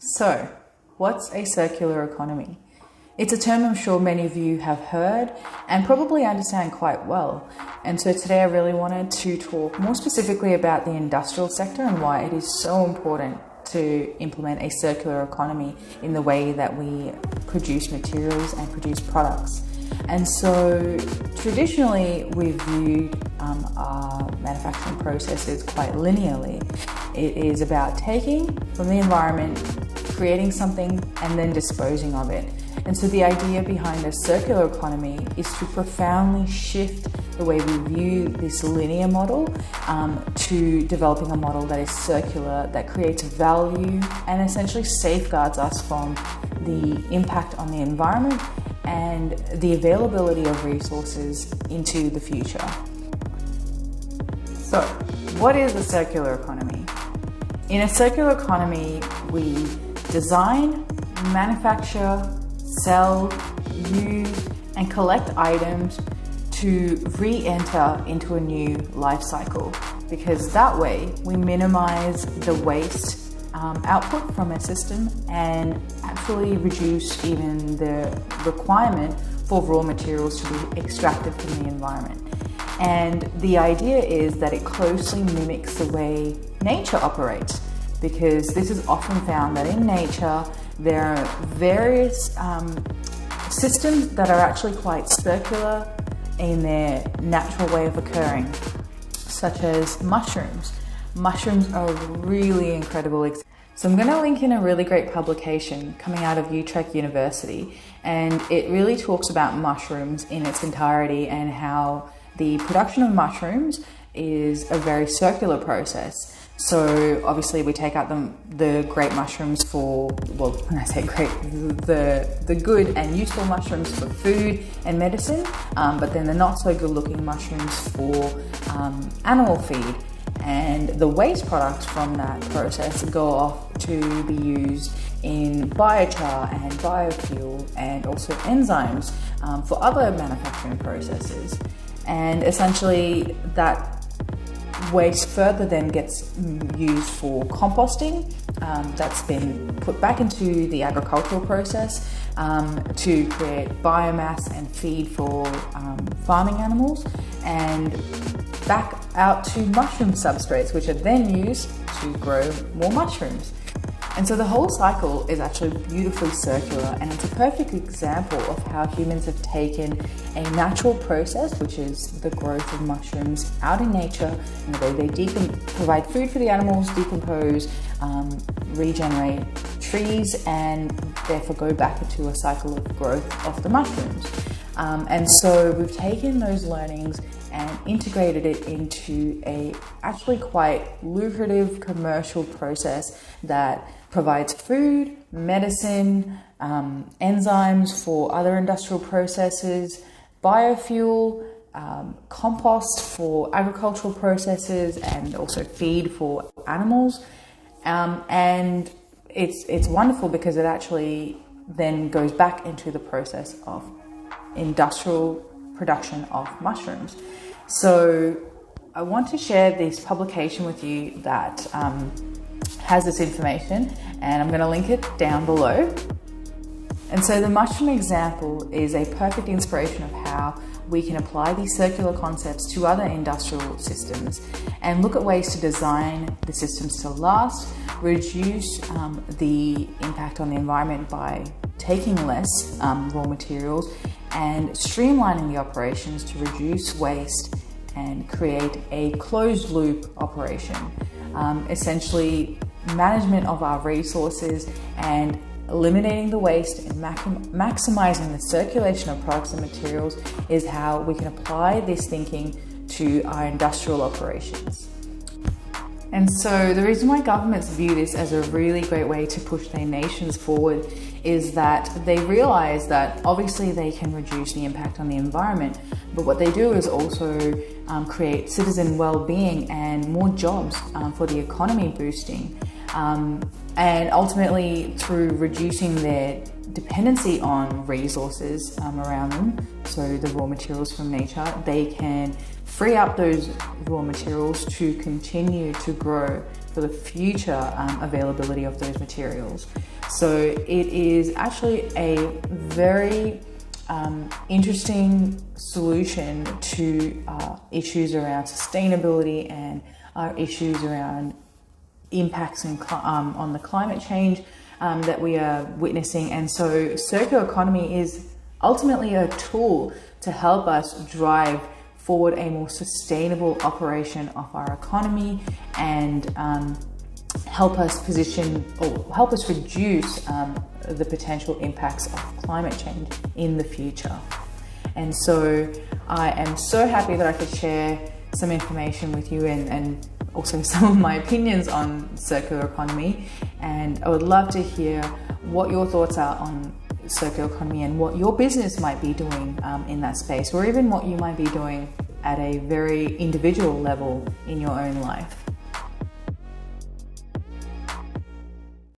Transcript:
So, what's a circular economy? It's a term I'm sure many of you have heard and probably understand quite well. And so today I really wanted to talk more specifically about the industrial sector and why it is so important to implement a circular economy in the way that we produce materials and produce products. And so traditionally we've viewed our manufacturing processes quite linearly. It is about taking from the environment, creating something and then disposing of it. And so the idea behind a circular economy is to profoundly shift the way we view this linear model to developing a model that is circular, that creates value and essentially safeguards us from the impact on the environment and the availability of resources into the future. So, what is a circular economy? In a circular economy, we design, manufacture, sell, use, and collect items to re-enter into a new life cycle, because that way we minimize the waste output from a system and actually reduce even the requirement for raw materials to be extracted from the environment. And the idea is that it closely mimics the way nature operates, because this is often found that in nature there are various systems that are actually quite circular in their natural way of occurring, such as mushrooms. Mushrooms are a really incredible example. So I'm going to link in a really great publication coming out of Utrecht University, and it really talks about mushrooms in its entirety and how the production of mushrooms is a very circular process. So obviously we take out the great mushrooms for, well, when I say great, the good and useful mushrooms for food and medicine, but then the not so good looking mushrooms for animal feed. And the waste products from that process go off to be used in biochar and biofuel and also enzymes for other manufacturing processes. And essentially that waste further then gets used for composting, that's been put back into the agricultural process to create biomass and feed for farming animals, and back out to mushroom substrates, which are then used to grow more mushrooms. And so the whole cycle is actually beautifully circular, and it's a perfect example of how humans have taken a natural process, which is the growth of mushrooms out in nature, and the way they provide food for the animals, decompose, regenerate trees, and therefore go back into a cycle of growth of the mushrooms. And so we've taken those learnings and integrated it into a actually quite lucrative commercial process that provides food, medicine, enzymes for other industrial processes, biofuel, compost for agricultural processes, and also feed for animals. And it's wonderful because it actually then goes back into the process of industrial production of mushrooms. So I want to share this publication with you that has this information, and I'm going to link it down below. And so the mushroom example is a perfect inspiration of how we can apply these circular concepts to other industrial systems and look at ways to design the systems to last, reduce the impact on the environment by taking less raw materials, and streamlining the operations to reduce waste and create a closed loop operation. Essentially, management of our resources and eliminating the waste and maximizing the circulation of products and materials is how we can apply this thinking to our industrial operations. And so the reason why governments view this as a really great way to push their nations forward is that they realize that obviously they can reduce the impact on the environment, but what they do is also create citizen well-being and more jobs for the economy boosting. And ultimately, through reducing dependency on resources around them, so the raw materials from nature, they can free up those raw materials to continue to grow for the future availability of those materials. So it is actually a very interesting solution to issues around sustainability and issues around impacts on the climate change that we are witnessing. And so circular economy is ultimately a tool to help us drive forward a more sustainable operation of our economy and help us position or help us reduce the potential impacts of climate change in the future. And so I am so happy that I could share some information with you and also some of my opinions on circular economy. And I would love to hear what your thoughts are on circular economy and what your business might be doing in that space, or even what you might be doing at a very individual level in your own life.